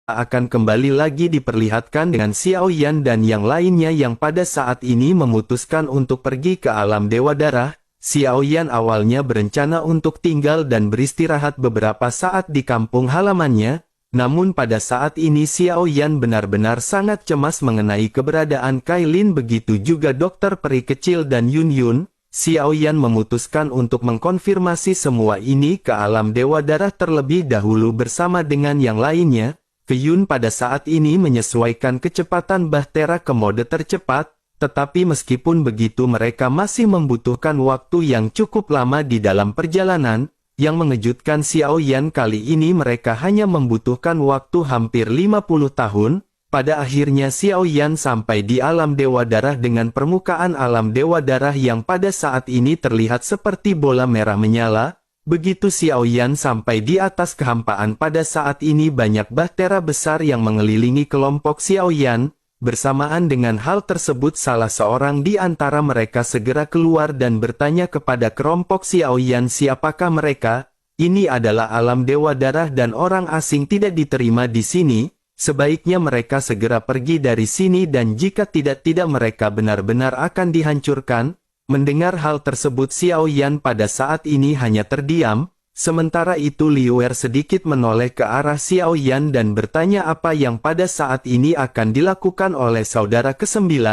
akan kembali lagi diperlihatkan dengan Xiao Yan dan yang lainnya yang pada saat ini memutuskan untuk pergi ke alam Dewa Darah. Xiao Yan awalnya berencana untuk tinggal dan beristirahat beberapa saat di kampung halamannya, namun pada saat ini Xiao Yan benar-benar sangat cemas mengenai keberadaan Kailin, begitu juga dokter peri kecil dan Yun Yun. Xiao Yan memutuskan untuk mengkonfirmasi semua ini ke alam Dewa Darah terlebih dahulu bersama dengan yang lainnya. Yun pada saat ini menyesuaikan kecepatan bahtera ke mode tercepat, tetapi meskipun begitu mereka masih membutuhkan waktu yang cukup lama di dalam perjalanan. Yang mengejutkan Xiao Yan kali ini mereka hanya membutuhkan waktu hampir 50 tahun. Pada akhirnya Xiao Yan sampai di alam Dewa Darah dengan permukaan alam Dewa Darah yang pada saat ini terlihat seperti bola merah menyala. Begitu Xiao Yan sampai di atas kehampaan, pada saat ini banyak bahtera besar yang mengelilingi kelompok Xiao Yan. Bersamaan dengan hal tersebut salah seorang di antara mereka segera keluar dan bertanya kepada kelompok Xiao Yan siapakah mereka. Ini adalah alam Dewa Darah dan orang asing tidak diterima di sini. Sebaiknya mereka segera pergi dari sini dan jika tidak mereka benar-benar akan dihancurkan. Mendengar hal tersebut Xiao Yan pada saat ini hanya terdiam, sementara itu Liu Er sedikit menoleh ke arah Xiao Yan dan bertanya apa yang pada saat ini akan dilakukan oleh saudara ke-9.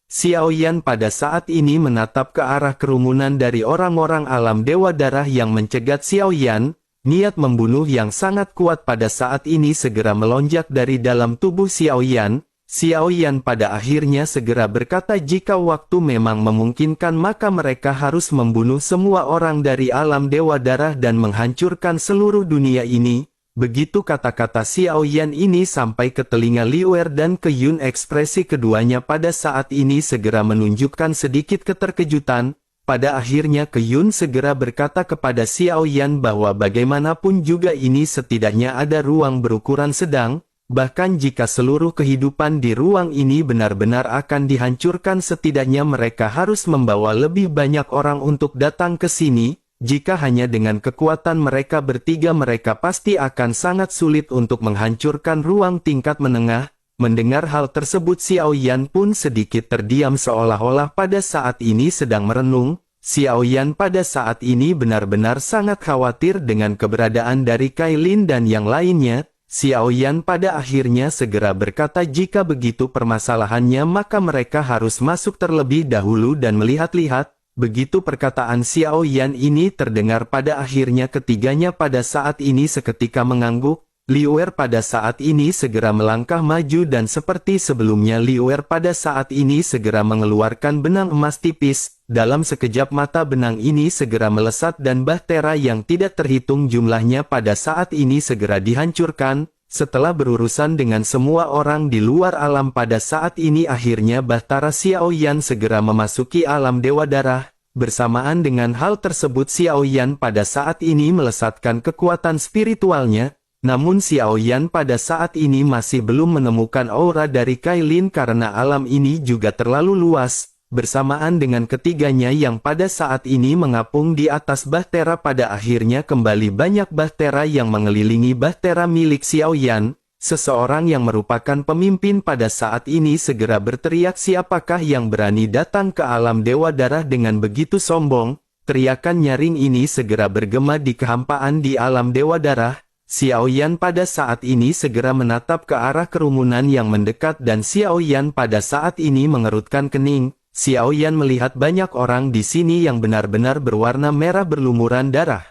Xiao Yan pada saat ini menatap ke arah kerumunan dari orang-orang alam Dewa Darah yang mencegat Xiao Yan. Niat membunuh yang sangat kuat pada saat ini segera melonjak dari dalam tubuh Xiao Yan. Xiao Yan pada akhirnya segera berkata jika waktu memang memungkinkan maka mereka harus membunuh semua orang dari alam Dewa Darah dan menghancurkan seluruh dunia ini. Begitu kata-kata Xiao Yan ini sampai ke telinga Liu Er dan ke Yun, ekspresi keduanya pada saat ini segera menunjukkan sedikit keterkejutan. Pada akhirnya ke Yun segera berkata kepada Xiao Yan bahwa bagaimanapun juga ini setidaknya ada ruang berukuran sedang. Bahkan jika seluruh kehidupan di ruang ini benar-benar akan dihancurkan setidaknya mereka harus membawa lebih banyak orang untuk datang ke sini. Jika hanya dengan kekuatan mereka bertiga mereka pasti akan sangat sulit untuk menghancurkan ruang tingkat menengah. Mendengar hal tersebut Xiao Yan pun sedikit terdiam seolah-olah pada saat ini sedang merenung. Xiao Yan pada saat ini benar-benar sangat khawatir dengan keberadaan dari Kailin dan yang lainnya. Xiao Yan pada akhirnya segera berkata jika begitu permasalahannya maka mereka harus masuk terlebih dahulu dan melihat-lihat. Begitu perkataan Xiao Yan ini terdengar pada akhirnya ketiganya pada saat ini seketika mengangguk. Liu Er pada saat ini segera melangkah maju dan seperti sebelumnya Liu Er pada saat ini segera mengeluarkan benang emas tipis. Dalam sekejap mata benang ini segera melesat dan bahtera yang tidak terhitung jumlahnya pada saat ini segera dihancurkan. Setelah berurusan dengan semua orang di luar alam pada saat ini akhirnya bahtera Xiao Yan segera memasuki alam Dewa Darah. Bersamaan dengan hal tersebut Xiao Yan pada saat ini melesatkan kekuatan spiritualnya. Namun Xiao Yan pada saat ini masih belum menemukan aura dari Kailin karena alam ini juga terlalu luas. Bersamaan dengan ketiganya yang pada saat ini mengapung di atas bahtera pada akhirnya kembali banyak bahtera yang mengelilingi bahtera milik Xiao Yan. Seseorang yang merupakan pemimpin pada saat ini segera berteriak siapakah yang berani datang ke alam Dewa Darah dengan begitu sombong. Teriakan nyaring ini segera bergema di kehampaan di alam Dewa Darah. Xiao Yan pada saat ini segera menatap ke arah kerumunan yang mendekat dan Xiao Yan pada saat ini mengerutkan kening. Xiao Yan melihat banyak orang di sini yang benar-benar berwarna merah berlumuran darah.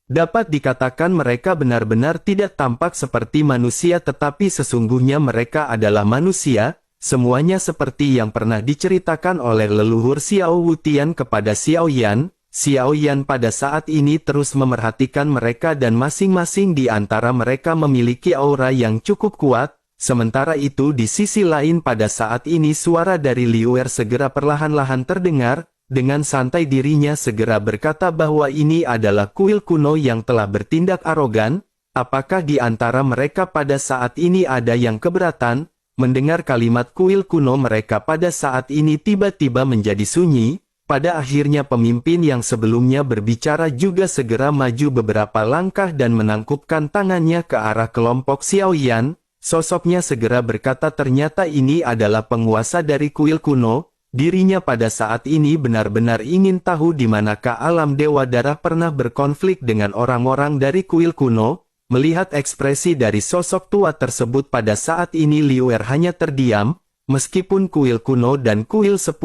Dapat dikatakan mereka benar-benar tidak tampak seperti manusia tetapi sesungguhnya mereka adalah manusia. Semuanya seperti yang pernah diceritakan oleh leluhur Xiao Wutian kepada Xiao Yan. Xiao Yan pada saat ini terus memerhatikan mereka dan masing-masing di antara mereka memiliki aura yang cukup kuat. Sementara itu di sisi lain pada saat ini suara dari Liu Er segera perlahan-lahan terdengar. Dengan santai dirinya segera berkata bahwa ini adalah kuil kuno yang telah bertindak arogan. Apakah di antara mereka pada saat ini ada yang keberatan? Mendengar kalimat kuil kuno mereka pada saat ini tiba-tiba menjadi sunyi. Pada akhirnya pemimpin yang sebelumnya berbicara juga segera maju beberapa langkah dan menangkupkan tangannya ke arah kelompok Xiao Yan. Sosoknya segera berkata ternyata ini adalah penguasa dari kuil kuno. Dirinya pada saat ini benar-benar ingin tahu di manakah alam Dewa Darah pernah berkonflik dengan orang-orang dari kuil kuno. Melihat ekspresi dari sosok tua tersebut pada saat ini Liuer hanya terdiam. Meskipun kuil kuno dan kuil 10.000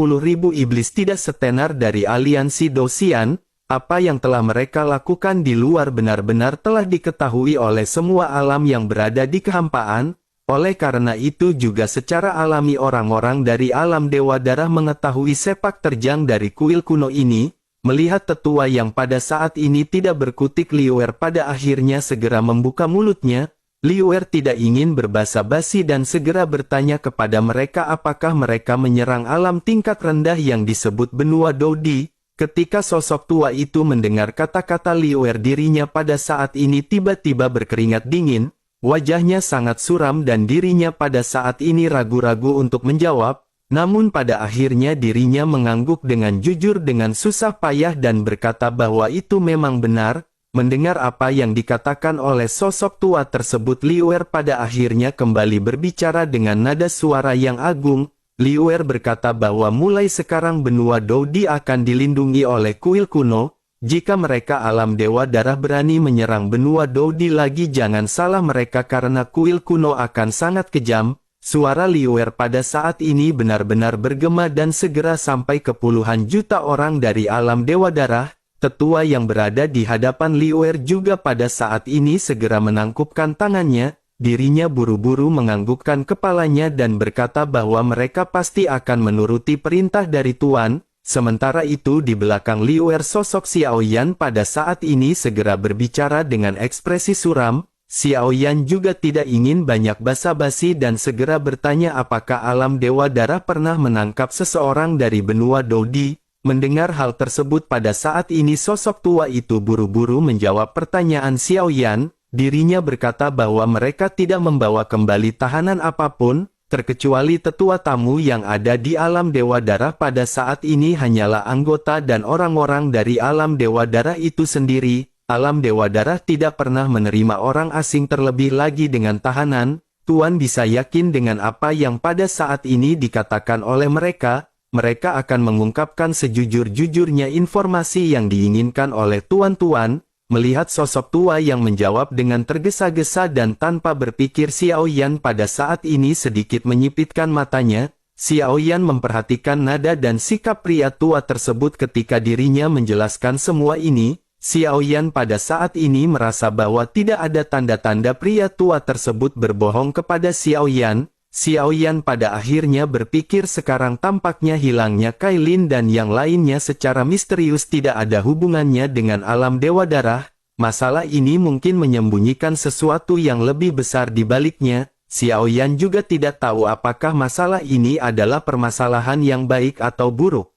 iblis tidak setenar dari aliansi Dosian, apa yang telah mereka lakukan di luar benar-benar telah diketahui oleh semua alam yang berada di kehampaan. Oleh karena itu juga secara alami orang-orang dari alam Dewa Darah mengetahui sepak terjang dari kuil kuno ini. Melihat tetua yang pada saat ini tidak berkutik, Liuer pada akhirnya segera membuka mulutnya. Liuer tidak ingin berbasa-basi dan segera bertanya kepada mereka apakah mereka menyerang alam tingkat rendah yang disebut benua Dodi. Ketika sosok tua itu mendengar kata-kata Liuer, dirinya pada saat ini tiba-tiba berkeringat dingin. Wajahnya sangat suram dan dirinya pada saat ini ragu-ragu untuk menjawab. Namun pada akhirnya dirinya mengangguk dengan jujur dengan susah payah dan berkata bahwa itu memang benar. Mendengar apa yang dikatakan oleh sosok tua tersebut, Liuer pada akhirnya kembali berbicara dengan nada suara yang agung. Liuer berkata bahwa mulai sekarang benua Dodi akan dilindungi oleh kuil kuno. Jika mereka alam Dewa Darah berani menyerang benua Dodi lagi, jangan salah mereka karena kuil kuno akan sangat kejam. Suara Liuer pada saat ini benar-benar bergema dan segera sampai ke puluhan juta orang dari alam Dewa Darah. Tetua yang berada di hadapan Liuer juga pada saat ini segera menangkupkan tangannya. Dirinya buru-buru menganggukkan kepalanya dan berkata bahwa mereka pasti akan menuruti perintah dari Tuan. Sementara itu di belakang Liuer sosok Xiaoyan pada saat ini segera berbicara dengan ekspresi suram. Xiaoyan juga tidak ingin banyak basa-basi dan segera bertanya apakah alam Dewa Darah pernah menangkap seseorang dari benua Dodi. Mendengar hal tersebut pada saat ini sosok tua itu buru-buru menjawab pertanyaan Xiaoyan. Dirinya berkata bahwa mereka tidak membawa kembali tahanan apapun, terkecuali tetua tamu yang ada di alam Dewa Darah pada saat ini hanyalah anggota dan orang-orang dari alam Dewa Darah itu sendiri. Alam Dewa Darah tidak pernah menerima orang asing, terlebih lagi dengan tahanan. Tuan bisa yakin dengan apa yang pada saat ini dikatakan oleh mereka. Mereka akan mengungkapkan sejujur-jujurnya informasi yang diinginkan oleh tuan-tuan. Melihat sosok tua yang menjawab dengan tergesa-gesa dan tanpa berpikir, Xiaoyan pada saat ini sedikit menyipitkan matanya. Xiaoyan memperhatikan nada dan sikap pria tua tersebut ketika dirinya menjelaskan semua ini. Xiaoyan pada saat ini merasa bahwa tidak ada tanda-tanda pria tua tersebut berbohong kepada Xiaoyan. Xiaoyan pada akhirnya berpikir sekarang tampaknya hilangnya Kailin dan yang lainnya secara misterius tidak ada hubungannya dengan alam Dewa Darah. Masalah ini mungkin menyembunyikan sesuatu yang lebih besar di baliknya. Xiaoyan juga tidak tahu apakah masalah ini adalah permasalahan yang baik atau buruk.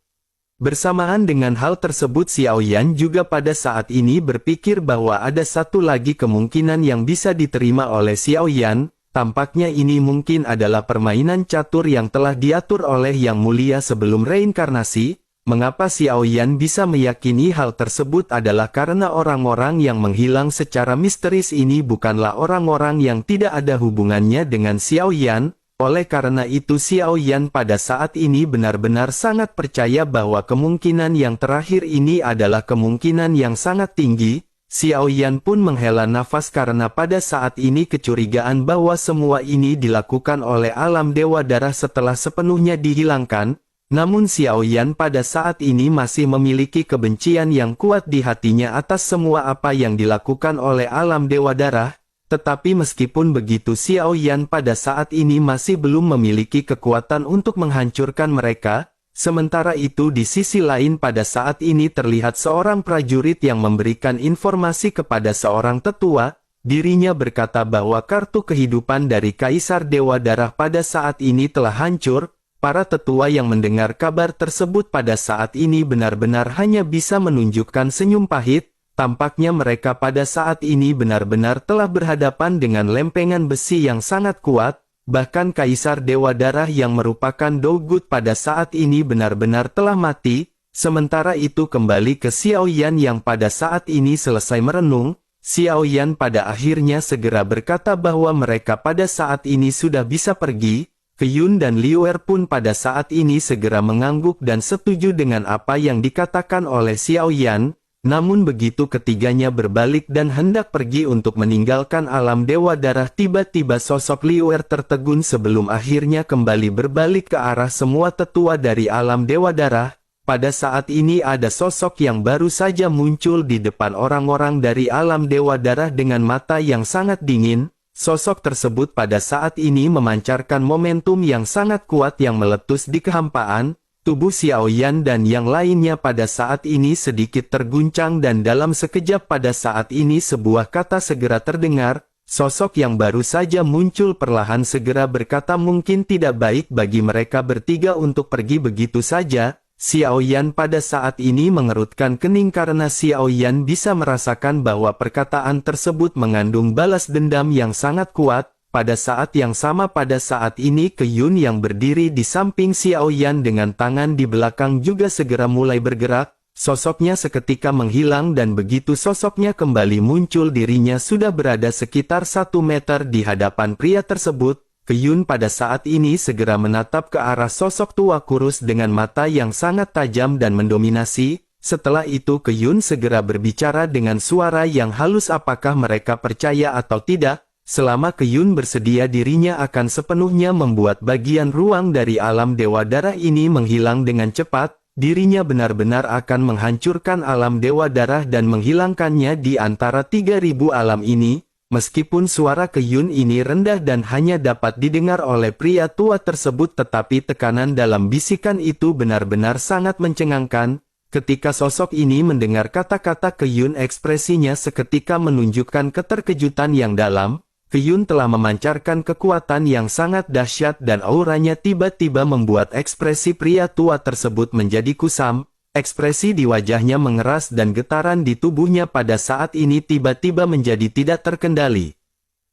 Bersamaan dengan hal tersebut, Xiaoyan juga pada saat ini berpikir bahwa ada satu lagi kemungkinan yang bisa diterima oleh Xiaoyan. Tampaknya ini mungkin adalah permainan catur yang telah diatur oleh Yang Mulia sebelum reinkarnasi. Mengapa Xiaoyan bisa meyakini hal tersebut adalah karena orang-orang yang menghilang secara misteris ini bukanlah orang-orang yang tidak ada hubungannya dengan Xiaoyan. Oleh karena itu Xiaoyan pada saat ini benar-benar sangat percaya bahwa kemungkinan yang terakhir ini adalah kemungkinan yang sangat tinggi. Xiaoyan pun menghela nafas karena pada saat ini kecurigaan bahwa semua ini dilakukan oleh alam Dewa Darah setelah sepenuhnya dihilangkan. Namun Xiaoyan pada saat ini masih memiliki kebencian yang kuat di hatinya atas semua apa yang dilakukan oleh alam Dewa Darah. Tetapi meskipun begitu Xiaoyan pada saat ini masih belum memiliki kekuatan untuk menghancurkan mereka. Sementara itu di sisi lain pada saat ini terlihat seorang prajurit yang memberikan informasi kepada seorang tetua. Dirinya berkata bahwa kartu kehidupan dari Kaisar Dewa Darah pada saat ini telah hancur. Para tetua yang mendengar kabar tersebut pada saat ini benar-benar hanya bisa menunjukkan senyum pahit. Tampaknya mereka pada saat ini benar-benar telah berhadapan dengan lempengan besi yang sangat kuat. Bahkan Kaisar Dewa Darah yang merupakan Dogut pada saat ini benar-benar telah mati. Sementara itu kembali ke Xiaoyan yang pada saat ini selesai merenung. Xiaoyan pada akhirnya segera berkata bahwa mereka pada saat ini sudah bisa pergi. Qiyun dan Liuer pun pada saat ini segera mengangguk dan setuju dengan apa yang dikatakan oleh Xiaoyan. Namun begitu ketiganya berbalik dan hendak pergi untuk meninggalkan alam Dewa Darah, tiba-tiba sosok Liuer tertegun sebelum akhirnya kembali berbalik ke arah semua tetua dari alam Dewa Darah. Pada saat ini ada sosok yang baru saja muncul di depan orang-orang dari alam Dewa Darah dengan mata yang sangat dingin. Sosok tersebut pada saat ini memancarkan momentum yang sangat kuat yang meletus di kehampaan. Tubuh Xiaoyan dan yang lainnya pada saat ini sedikit terguncang dan dalam sekejap pada saat ini sebuah kata segera terdengar. Sosok yang baru saja muncul perlahan segera berkata mungkin tidak baik bagi mereka bertiga untuk pergi begitu saja. Xiaoyan pada saat ini mengerutkan kening karena Xiaoyan bisa merasakan bahwa perkataan tersebut mengandung balas dendam yang sangat kuat. Pada saat yang sama pada saat ini Qiyun yang berdiri di samping Xiaoyan dengan tangan di belakang juga segera mulai bergerak. Sosoknya seketika menghilang dan begitu sosoknya kembali muncul dirinya sudah berada sekitar 1 meter di hadapan pria tersebut. Qiyun pada saat ini segera menatap ke arah sosok tua kurus dengan mata yang sangat tajam dan mendominasi. Setelah itu Qiyun segera berbicara dengan suara yang halus apakah mereka percaya atau tidak. Selama Qiyun bersedia dirinya akan sepenuhnya membuat bagian ruang dari alam Dewa Darah ini menghilang dengan cepat. Dirinya benar-benar akan menghancurkan alam Dewa Darah dan menghilangkannya di antara 3000 alam ini. Meskipun suara Qiyun ini rendah dan hanya dapat didengar oleh pria tua tersebut tetapi tekanan dalam bisikan itu benar-benar sangat mencengangkan. Ketika sosok ini mendengar kata-kata Qiyun ekspresinya seketika menunjukkan keterkejutan yang dalam. Qiyun telah memancarkan kekuatan yang sangat dahsyat dan auranya tiba-tiba membuat ekspresi pria tua tersebut menjadi kusam. Ekspresi di wajahnya mengeras dan getaran di tubuhnya pada saat ini tiba-tiba menjadi tidak terkendali.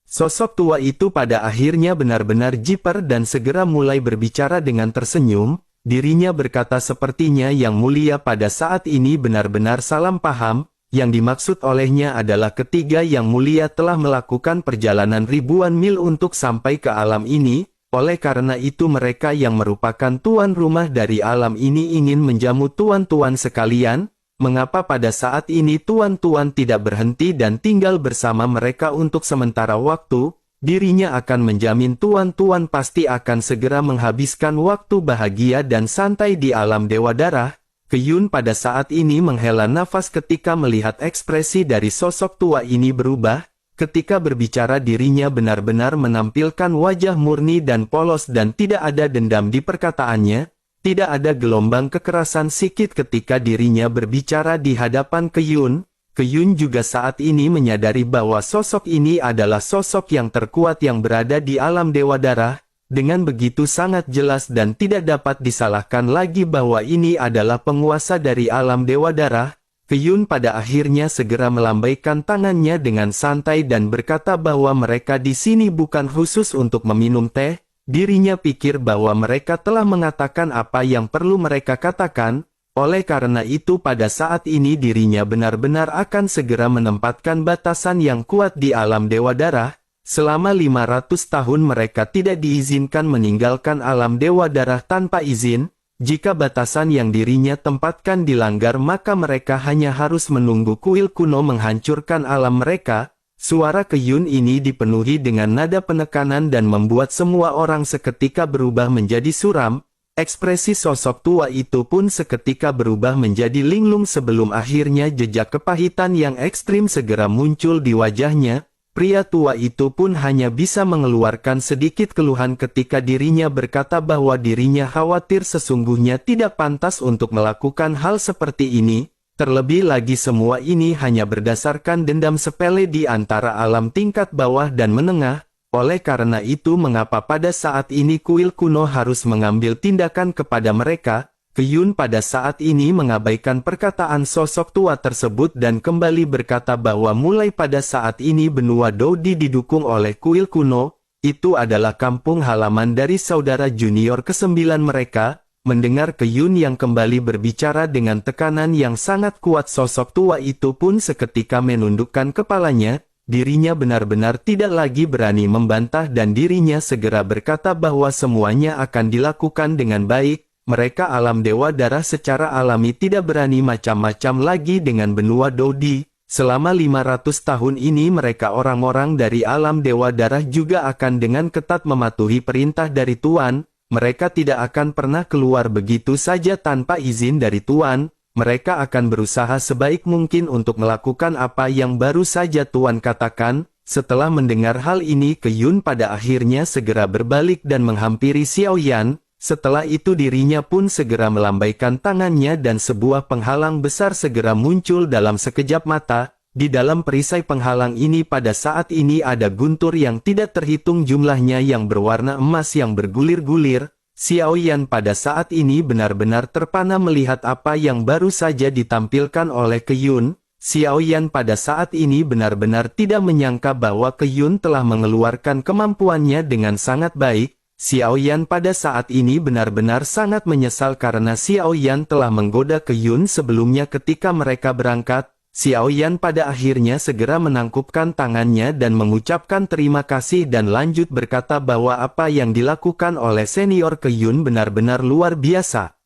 Sosok tua itu pada akhirnya benar-benar jiper dan segera mulai berbicara dengan tersenyum. Dirinya berkata sepertinya yang mulia pada saat ini benar-benar salah paham. Yang dimaksud olehnya adalah ketiga yang mulia telah melakukan perjalanan ribuan mil untuk sampai ke alam ini. Oleh karena itu mereka yang merupakan tuan rumah dari alam ini ingin menjamu tuan-tuan sekalian. Mengapa pada saat ini tuan-tuan tidak berhenti dan tinggal bersama mereka untuk sementara waktu? Dirinya akan menjamin tuan-tuan pasti akan segera menghabiskan waktu bahagia dan santai di alam Dewa Darah. Qiyun pada saat ini menghela nafas ketika melihat ekspresi dari sosok tua ini berubah. Ketika berbicara dirinya benar-benar menampilkan wajah murni dan polos dan tidak ada dendam di perkataannya. Tidak ada gelombang kekerasan sikit ketika dirinya berbicara di hadapan Qiyun. Qiyun juga saat ini menyadari bahwa sosok ini adalah sosok yang terkuat yang berada di alam Dewa Darah. Dengan begitu sangat jelas dan tidak dapat disalahkan lagi bahwa ini adalah penguasa dari alam Dewa Darah. Qiyun pada akhirnya segera melambaikan tangannya dengan santai dan berkata bahwa mereka di sini bukan khusus untuk meminum teh. Dirinya pikir bahwa mereka telah mengatakan apa yang perlu mereka katakan. Oleh karena itu pada saat ini dirinya benar-benar akan segera menempatkan batasan yang kuat di alam Dewa Darah. Selama 500 tahun mereka tidak diizinkan meninggalkan alam Dewa Darah tanpa izin. Jika batasan yang dirinya tempatkan dilanggar maka mereka hanya harus menunggu kuil kuno menghancurkan alam mereka. Suara Qiyun ini dipenuhi dengan nada penekanan dan membuat semua orang seketika berubah menjadi suram. Ekspresi sosok tua itu pun seketika berubah menjadi linglung sebelum akhirnya jejak kepahitan yang ekstrim segera muncul di wajahnya. Pria tua itu pun hanya bisa mengeluarkan sedikit keluhan ketika dirinya berkata bahwa dirinya khawatir sesungguhnya tidak pantas untuk melakukan hal seperti ini. Terlebih lagi semua ini hanya berdasarkan dendam sepele di antara alam tingkat bawah dan menengah. Oleh karena itu mengapa pada saat ini kuil kuno harus mengambil tindakan kepada mereka? Qiyun pada saat ini mengabaikan perkataan sosok tua tersebut dan kembali berkata bahwa mulai pada saat ini benua Dodi didukung oleh kuil kuno. Itu adalah kampung halaman dari saudara junior ke-9 mereka. Mendengar Ke Yun yang kembali berbicara dengan tekanan yang sangat kuat, sosok tua itu pun seketika menundukkan kepalanya. Dirinya benar-benar tidak lagi berani membantah dan dirinya segera berkata bahwa semuanya akan dilakukan dengan baik. Mereka alam Dewa Darah secara alami tidak berani macam-macam lagi dengan benua Dodi. Selama 500 tahun ini mereka orang-orang dari alam Dewa Darah juga akan dengan ketat mematuhi perintah dari Tuan. Mereka tidak akan pernah keluar begitu saja tanpa izin dari Tuan. Mereka akan berusaha sebaik mungkin untuk melakukan apa yang baru saja Tuan katakan. Setelah mendengar hal ini, Ke Yun pada akhirnya segera berbalik dan menghampiri Xiao Yan. Setelah itu dirinya pun segera melambaikan tangannya dan sebuah penghalang besar segera muncul dalam sekejap mata. Di dalam perisai penghalang ini pada saat ini ada guntur yang tidak terhitung jumlahnya yang berwarna emas yang bergulir-gulir. Xiao Yan pada saat ini benar-benar terpana melihat apa yang baru saja ditampilkan oleh Ke Yun. Xiao Yan pada saat ini benar-benar tidak menyangka bahwa Ke Yun telah mengeluarkan kemampuannya dengan sangat baik. Xiao Yan pada saat ini benar-benar sangat menyesal karena Xiao Yan telah menggoda Ke Yun sebelumnya ketika mereka berangkat. Xiao Yan pada akhirnya segera menangkupkan tangannya dan mengucapkan terima kasih dan lanjut berkata bahwa apa yang dilakukan oleh senior Ke Yun benar-benar luar biasa.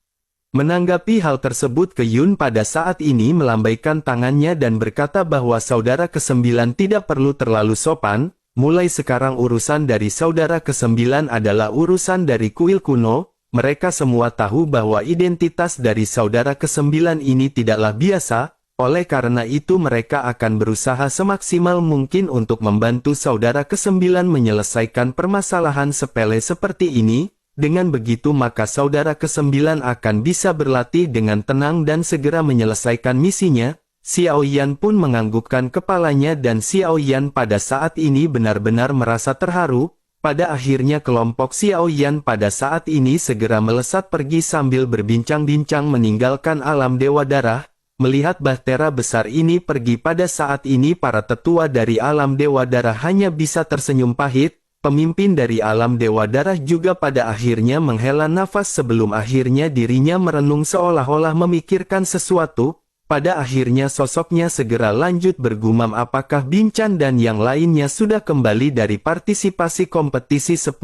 Menanggapi hal tersebut, Ke Yun pada saat ini melambaikan tangannya dan berkata bahwa saudara ke-9 tidak perlu terlalu sopan. Mulai sekarang urusan dari saudara ke-9 adalah urusan dari kuil kuno. Mereka semua tahu bahwa identitas dari saudara ke-9 ini tidaklah biasa. Oleh karena itu mereka akan berusaha semaksimal mungkin untuk membantu saudara ke-9 menyelesaikan permasalahan sepele seperti ini. Dengan begitu maka saudara ke-9 akan bisa berlatih dengan tenang dan segera menyelesaikan misinya. Xiao Yan pun menganggukkan kepalanya dan Xiao Yan pada saat ini benar-benar merasa terharu. Pada akhirnya kelompok Xiao Yan pada saat ini segera melesat pergi sambil berbincang-bincang meninggalkan alam Dewa Darah. Melihat bahtera besar ini pergi pada saat ini para tetua dari alam Dewa Darah hanya bisa tersenyum pahit. Pemimpin dari alam Dewa Darah juga pada akhirnya menghela nafas sebelum akhirnya dirinya merenung seolah-olah memikirkan sesuatu. Pada akhirnya sosoknya segera lanjut bergumam apakah Bincang dan yang lainnya sudah kembali dari partisipasi kompetisi 10.000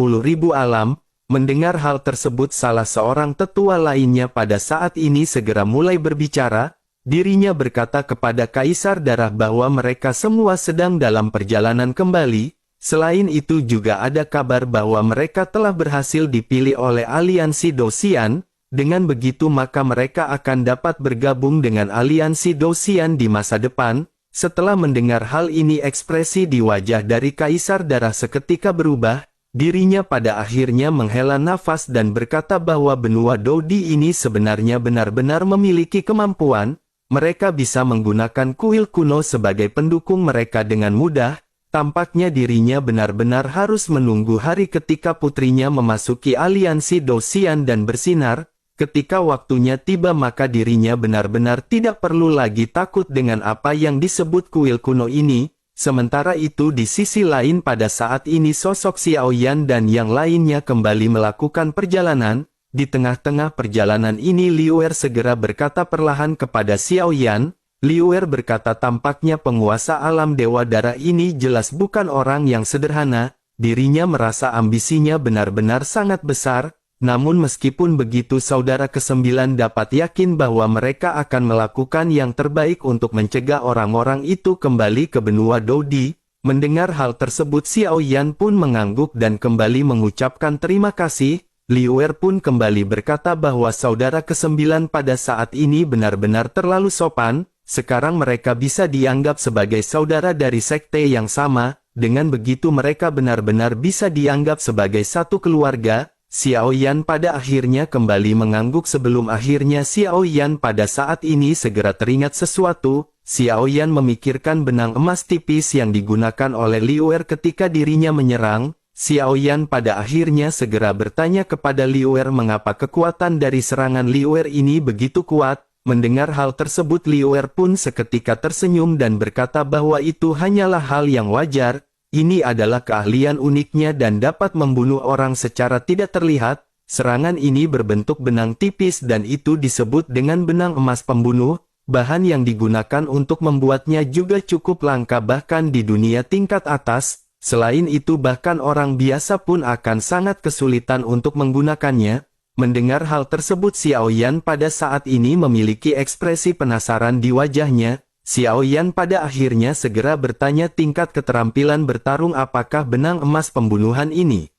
alam. Mendengar hal tersebut salah seorang tetua lainnya pada saat ini segera mulai berbicara. Dirinya berkata kepada Kaisar Darah bahwa mereka semua sedang dalam perjalanan kembali. Selain itu juga ada kabar bahwa mereka telah berhasil dipilih oleh aliansi Dosian. Dengan begitu maka mereka akan dapat bergabung dengan aliansi Dosian di masa depan. Setelah mendengar hal ini ekspresi di wajah dari Kaisar Darah seketika berubah. Dirinya pada akhirnya menghela nafas dan berkata bahwa benua Dodi ini sebenarnya benar-benar memiliki kemampuan. Mereka bisa menggunakan kuil kuno sebagai pendukung mereka dengan mudah. Tampaknya dirinya benar-benar harus menunggu hari ketika putrinya memasuki aliansi Dosian dan bersinar. Ketika waktunya tiba maka dirinya benar-benar tidak perlu lagi takut dengan apa yang disebut kuil kuno ini. Sementara itu di sisi lain pada saat ini sosok Xiao Yan dan yang lainnya kembali melakukan perjalanan. Di tengah-tengah perjalanan ini Liu Er segera berkata perlahan kepada Xiao Yan. Liu Er berkata tampaknya penguasa alam Dewa Darah ini jelas bukan orang yang sederhana. Dirinya merasa ambisinya benar-benar sangat besar. Namun meskipun begitu saudara ke-9 dapat yakin bahwa mereka akan melakukan yang terbaik untuk mencegah orang-orang itu kembali ke benua Dodi. Mendengar hal tersebut Xiao Yan pun mengangguk dan kembali mengucapkan terima kasih. Liu Er pun kembali berkata bahwa saudara ke-9 pada saat ini benar-benar terlalu sopan. Sekarang mereka bisa dianggap sebagai saudara dari sekte yang sama. Dengan begitu mereka benar-benar bisa dianggap sebagai satu keluarga. Xiao Yan pada akhirnya kembali mengangguk sebelum akhirnya Xiao Yan pada saat ini segera teringat sesuatu. Xiao Yan memikirkan benang emas tipis yang digunakan oleh Liu Er ketika dirinya menyerang. Xiao Yan pada akhirnya segera bertanya kepada Liu Er mengapa kekuatan dari serangan Liu Er ini begitu kuat. Mendengar hal tersebut Liu Er pun seketika tersenyum dan berkata bahwa itu hanyalah hal yang wajar. Ini adalah keahlian uniknya dan dapat membunuh orang secara tidak terlihat. Serangan ini berbentuk benang tipis dan itu disebut dengan benang emas pembunuh. Bahan yang digunakan untuk membuatnya juga cukup langka bahkan di dunia tingkat atas. Selain itu bahkan orang biasa pun akan sangat kesulitan untuk menggunakannya. Mendengar hal tersebut Xiao Yan pada saat ini memiliki ekspresi penasaran di wajahnya. Xiao Yan pada akhirnya segera bertanya tingkat keterampilan bertarung apakah benang emas pembunuhan ini.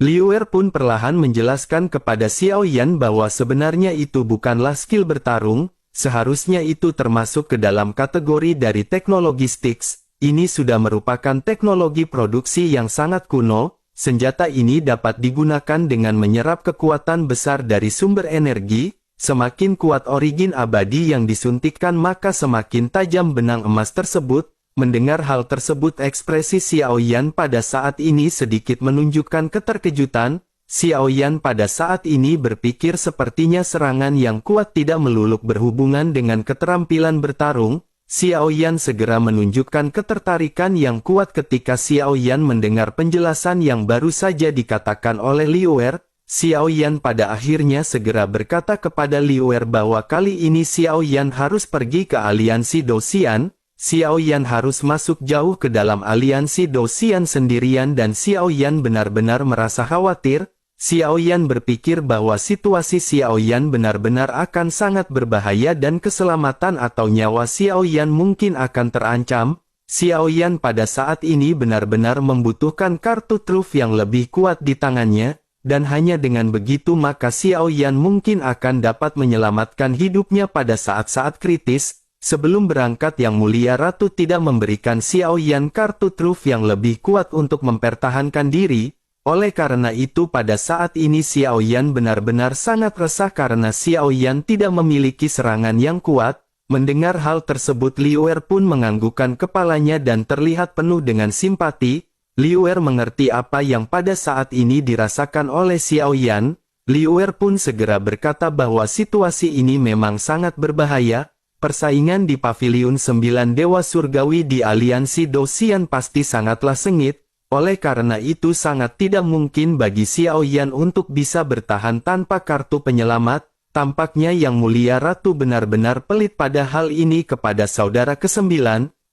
Liu Er pun perlahan menjelaskan kepada Xiao Yan bahwa sebenarnya itu bukanlah skill bertarung, seharusnya itu termasuk ke dalam kategori dari teknologi Styx. Ini sudah merupakan teknologi produksi yang sangat kuno. Senjata ini dapat digunakan dengan menyerap kekuatan besar dari sumber energi. Semakin kuat origin abadi yang disuntikkan maka semakin tajam benang emas tersebut. Mendengar hal tersebut ekspresi Xiao Yan pada saat ini sedikit menunjukkan keterkejutan. Xiao Yan pada saat ini berpikir sepertinya serangan yang kuat tidak melulu berhubungan dengan keterampilan bertarung. Xiao Yan segera menunjukkan ketertarikan yang kuat ketika Xiao Yan mendengar penjelasan yang baru saja dikatakan oleh Liu Er. Xiao Yan pada akhirnya segera berkata kepada Liu Er bahwa kali ini Xiao Yan harus pergi ke aliansi Dou-Xian. Xiao Yan harus masuk jauh ke dalam aliansi Dou-Xian sendirian dan Xiao Yan benar-benar merasa khawatir. Xiao Yan berpikir bahwa situasi Xiao Yan benar-benar akan sangat berbahaya dan keselamatan atau nyawa Xiao Yan mungkin akan terancam. Xiao Yan pada saat ini benar-benar membutuhkan kartu truf yang lebih kuat di tangannya, dan hanya dengan begitu maka Xiao Yan mungkin akan dapat menyelamatkan hidupnya pada saat-saat kritis. Sebelum berangkat Yang Mulia Ratu tidak memberikan Xiao Yan kartu truf yang lebih kuat untuk mempertahankan diri. Oleh karena itu pada saat ini Xiao Yan benar-benar sangat resah karena Xiao Yan tidak memiliki serangan yang kuat. Mendengar hal tersebut Liu Er pun menganggukkan kepalanya dan terlihat penuh dengan simpati. Liu Er mengerti apa yang pada saat ini dirasakan oleh Xiao Yan. Liu Er pun segera berkata bahwa situasi ini memang sangat berbahaya. Persaingan di Paviliun 9 Dewa Surgawi di aliansi Dou-Xian pasti sangatlah sengit. Oleh karena itu sangat tidak mungkin bagi Xiao Yan untuk bisa bertahan tanpa kartu penyelamat. Tampaknya Yang Mulia Ratu benar-benar pelit pada hal ini kepada saudara ke-9.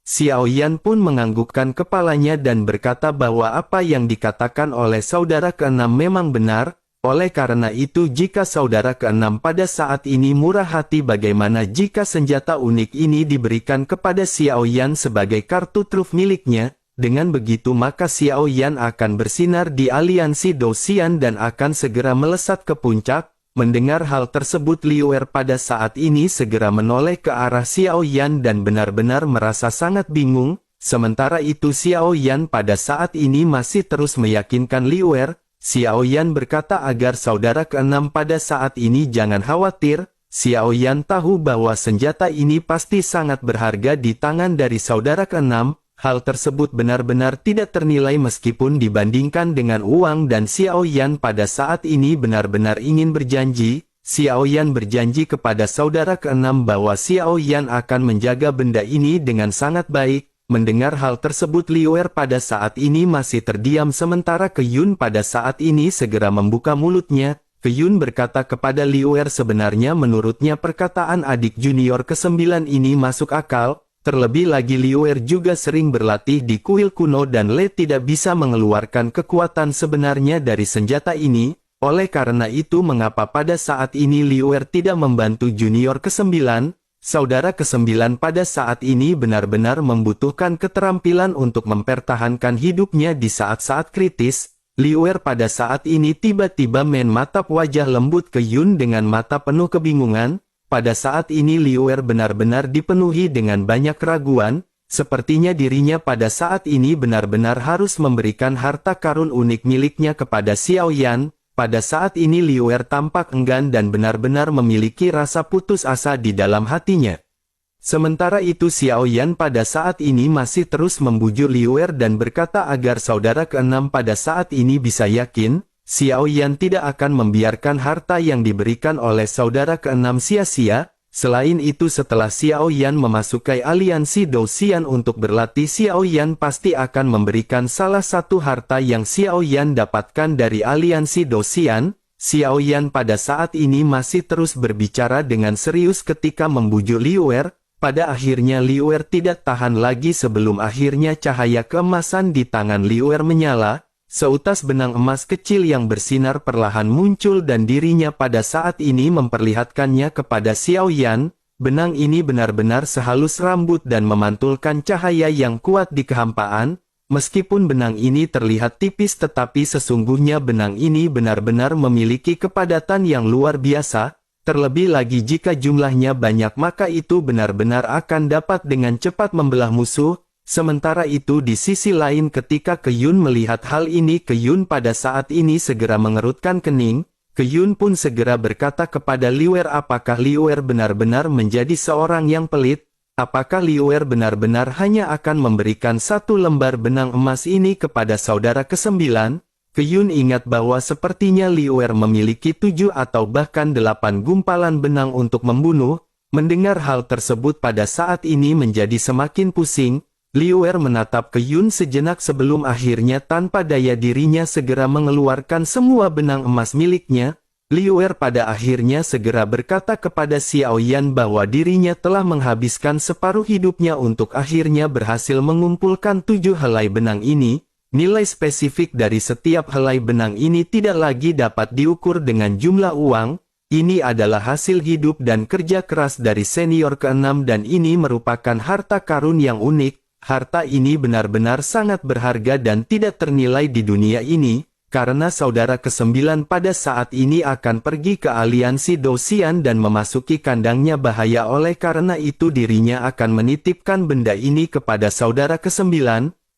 Xiao Yan pun menganggukkan kepalanya dan berkata bahwa apa yang dikatakan oleh saudara ke-6 memang benar. Oleh karena itu jika saudara ke-6 pada saat ini murah hati bagaimana jika senjata unik ini diberikan kepada Xiao Yan sebagai kartu truf miliknya. Dengan begitu maka Xiao Yan akan bersinar di aliansi Dou-Xian dan akan segera melesat ke puncak. Mendengar hal tersebut Liu Er pada saat ini segera menoleh ke arah Xiao Yan dan benar-benar merasa sangat bingung. Sementara itu Xiao Yan pada saat ini masih terus meyakinkan Liu Er. Xiao Yan berkata agar saudara ke-6 pada saat ini jangan khawatir. Xiao Yan tahu bahwa senjata ini pasti sangat berharga di tangan dari saudara ke-6. Hal tersebut benar-benar tidak ternilai meskipun dibandingkan dengan uang dan Xiao Yan pada saat ini benar-benar ingin berjanji. Xiao Yan berjanji kepada saudara ke-6 bahwa Xiao Yan akan menjaga benda ini dengan sangat baik. Mendengar hal tersebut Liu Er pada saat ini masih terdiam sementara Ke Yun pada saat ini segera membuka mulutnya. Ke Yun berkata kepada Liu Er sebenarnya menurutnya perkataan adik junior ke-9 ini masuk akal. Terlebih lagi Liu Er juga sering berlatih di kuil kuno dan Le tidak bisa mengeluarkan kekuatan sebenarnya dari senjata ini. Oleh karena itu mengapa pada saat ini Liu Er tidak membantu junior ke-9? Saudara ke-9 pada saat ini benar-benar membutuhkan keterampilan untuk mempertahankan hidupnya di saat-saat kritis. Liu Er pada saat ini tiba-tiba menatap wajah lembut Ke Yun dengan mata penuh kebingungan. Pada saat ini Liu Er benar-benar dipenuhi dengan banyak keraguan. Sepertinya dirinya pada saat ini benar-benar harus memberikan harta karun unik miliknya kepada Xiao Yan. Pada saat ini Liu Er tampak enggan dan benar-benar memiliki rasa putus asa di dalam hatinya. Sementara itu Xiao Yan pada saat ini masih terus membujuk Liu Er dan berkata agar saudara ke-6 pada saat ini bisa yakin, Xiao Yan tidak akan membiarkan harta yang diberikan oleh saudara ke-6 sia-sia. Selain itu setelah Xiao Yan memasuki aliansi Dou-Xian untuk berlatih Xiao Yan pasti akan memberikan salah satu harta yang Xiao Yan dapatkan dari aliansi Dou-Xian. Xiao Yan pada saat ini masih terus berbicara dengan serius ketika membujuk Liu Er. Pada akhirnya Liu Er tidak tahan lagi sebelum akhirnya cahaya keemasan di tangan Liu Er menyala. Seutas benang emas kecil yang bersinar perlahan muncul dan dirinya pada saat ini memperlihatkannya kepada Xiao Yan. Benang ini benar-benar sehalus rambut dan memantulkan cahaya yang kuat di kehampaan. Meskipun benang ini terlihat tipis tetapi sesungguhnya benang ini benar-benar memiliki kepadatan yang luar biasa. Terlebih lagi jika jumlahnya banyak maka itu benar-benar akan dapat dengan cepat membelah musuh. Sementara itu di sisi lain ketika Keyun melihat hal ini Keyun pada saat ini segera mengerutkan kening. Keyun pun segera berkata kepada Liu Er apakah Liu Er benar-benar menjadi seorang yang pelit? Apakah Liu Er benar-benar hanya akan memberikan satu lembar benang emas ini kepada saudara ke-9? Keyun ingat bahwa sepertinya Liu Er memiliki 7 atau bahkan 8 gumpalan benang untuk membunuh. Mendengar hal tersebut pada saat ini menjadi semakin pusing. Liu Er menatap Keyun sejenak sebelum akhirnya tanpa daya dirinya segera mengeluarkan semua benang emas miliknya. Liu Er pada akhirnya segera berkata kepada Xiao Yan bahwa dirinya telah menghabiskan separuh hidupnya untuk akhirnya berhasil mengumpulkan 7 helai benang ini. Nilai spesifik dari setiap helai benang ini tidak lagi dapat diukur dengan jumlah uang. Ini adalah hasil hidup dan kerja keras dari senior ke-6 dan ini merupakan harta karun yang unik. Harta ini benar-benar sangat berharga dan tidak ternilai di dunia ini, karena saudara ke-9 pada saat ini akan pergi ke aliansi Dosian dan memasuki kandangnya bahaya oleh karena itu dirinya akan menitipkan benda ini kepada saudara ke-9,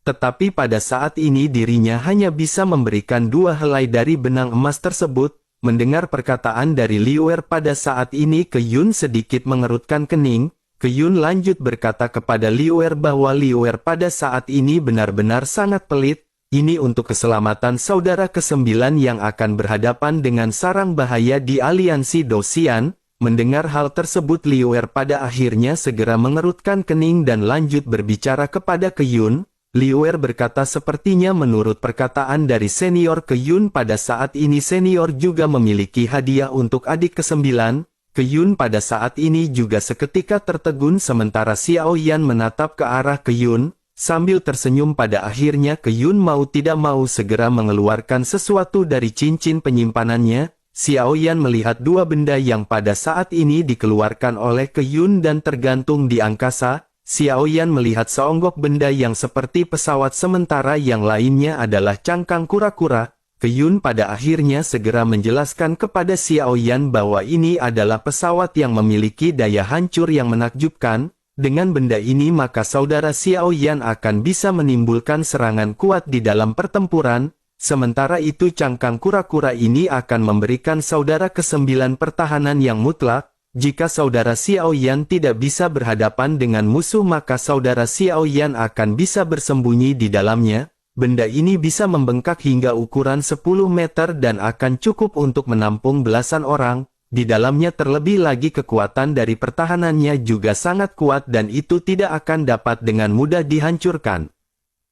tetapi pada saat ini dirinya hanya bisa memberikan 2 helai dari benang emas tersebut. Mendengar perkataan dari Liu Er pada saat ini Keyun sedikit mengerutkan kening. Keyun lanjut berkata kepada Liu Er bahwa Liu Er pada saat ini benar-benar sangat pelit. Ini untuk keselamatan saudara ke-9 yang akan berhadapan dengan sarang bahaya di aliansi Dosian. Mendengar hal tersebut Liu Er pada akhirnya segera mengerutkan kening dan lanjut berbicara kepada Keyun. Liu Er berkata sepertinya menurut perkataan dari senior Keyun pada saat ini senior juga memiliki hadiah untuk adik ke-9. Keyun pada saat ini juga seketika tertegun sementara Xiao Yan menatap ke arah Keyun, sambil tersenyum pada akhirnya Keyun mau tidak mau segera mengeluarkan sesuatu dari cincin penyimpanannya. Xiao Yan melihat 2 benda yang pada saat ini dikeluarkan oleh Keyun dan tergantung di angkasa. Xiao Yan melihat seonggok benda yang seperti pesawat sementara yang lainnya adalah cangkang kura-kura. Keyun pada akhirnya segera menjelaskan kepada Xiao Yan bahwa ini adalah pesawat yang memiliki daya hancur yang menakjubkan. Dengan benda ini maka saudara Xiao Yan akan bisa menimbulkan serangan kuat di dalam pertempuran. Sementara itu cangkang kura-kura ini akan memberikan saudara ke-9 pertahanan yang mutlak. Jika saudara Xiao Yan tidak bisa berhadapan dengan musuh maka saudara Xiao Yan akan bisa bersembunyi di dalamnya. Benda ini bisa membengkak hingga ukuran 10 meter dan akan cukup untuk menampung belasan orang. Di dalamnya terlebih lagi kekuatan dari pertahanannya juga sangat kuat dan itu tidak akan dapat dengan mudah dihancurkan.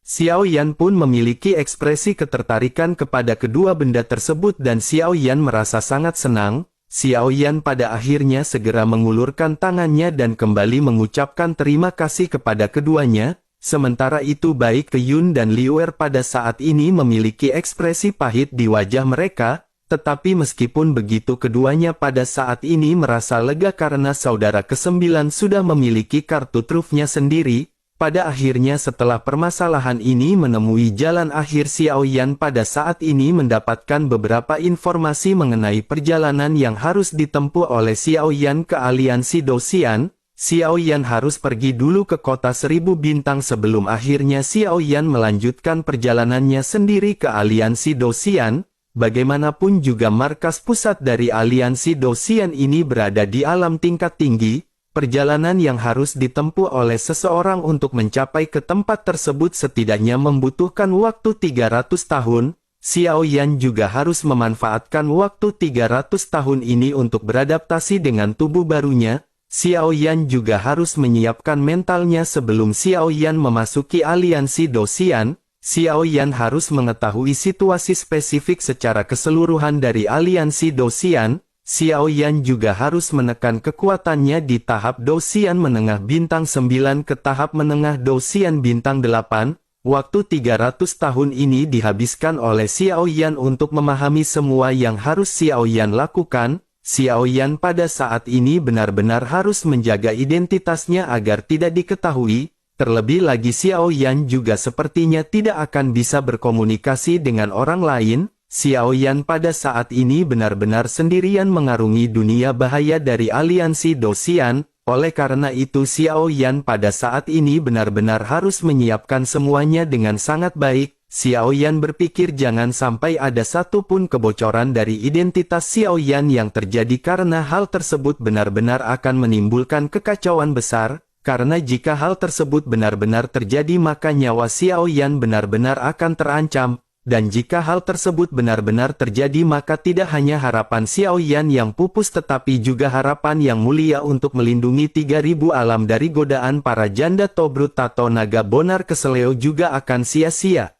Xiao Yan pun memiliki ekspresi ketertarikan kepada kedua benda tersebut dan Xiao Yan merasa sangat senang. Xiao Yan pada akhirnya segera mengulurkan tangannya dan kembali mengucapkan terima kasih kepada keduanya. Sementara itu baik Keyun dan Liu Er pada saat ini memiliki ekspresi pahit di wajah mereka, tetapi meskipun begitu keduanya pada saat ini merasa lega karena saudara ke-9 sudah memiliki kartu trufnya sendiri. Pada akhirnya setelah permasalahan ini menemui jalan akhir Xiao Yan pada saat ini mendapatkan beberapa informasi mengenai perjalanan yang harus ditempuh oleh Xiao Yan ke aliansi Dosian. Xiao Yan harus pergi dulu ke kota 1000 bintang sebelum akhirnya Xiao Yan melanjutkan perjalanannya sendiri ke aliansi Dosian. Bagaimanapun juga markas pusat dari aliansi Dosian ini berada di alam tingkat tinggi. Perjalanan yang harus ditempuh oleh seseorang untuk mencapai ke tempat tersebut setidaknya membutuhkan waktu 300 tahun. Xiao Yan juga harus memanfaatkan waktu 300 tahun ini untuk beradaptasi dengan tubuh barunya. Xiao Yan juga harus menyiapkan mentalnya sebelum Xiao Yan memasuki aliansi Dosian. Xiao Yan harus mengetahui situasi spesifik secara keseluruhan dari aliansi Dou-Xian. Xiao Yan juga harus menekan kekuatannya di tahap Dou-Xian menengah bintang 9 ke tahap menengah Dou-Xian bintang 8. Waktu 300 tahun ini dihabiskan oleh Xiao Yan untuk memahami semua yang harus Xiao Yan lakukan. Xiao Yan pada saat ini benar-benar harus menjaga identitasnya agar tidak diketahui. Terlebih lagi Xiao Yan juga sepertinya tidak akan bisa berkomunikasi dengan orang lain. Xiao Yan pada saat ini benar-benar sendirian mengarungi dunia bahaya dari aliansi Dou-Xian. Oleh karena itu Xiao Yan pada saat ini benar-benar harus menyiapkan semuanya dengan sangat baik. Xiao Yan berpikir jangan sampai ada satupun kebocoran dari identitas Xiao Yan yang terjadi karena hal tersebut benar-benar akan menimbulkan kekacauan besar. Karena jika hal tersebut benar-benar terjadi maka nyawa Xiao Yan benar-benar akan terancam. Dan jika hal tersebut benar-benar terjadi maka tidak hanya harapan Xiao Yan yang pupus tetapi juga harapan yang mulia untuk melindungi 3000 alam dari godaan para janda Tobrut Tato Naga Bonar Keseleo juga akan sia-sia.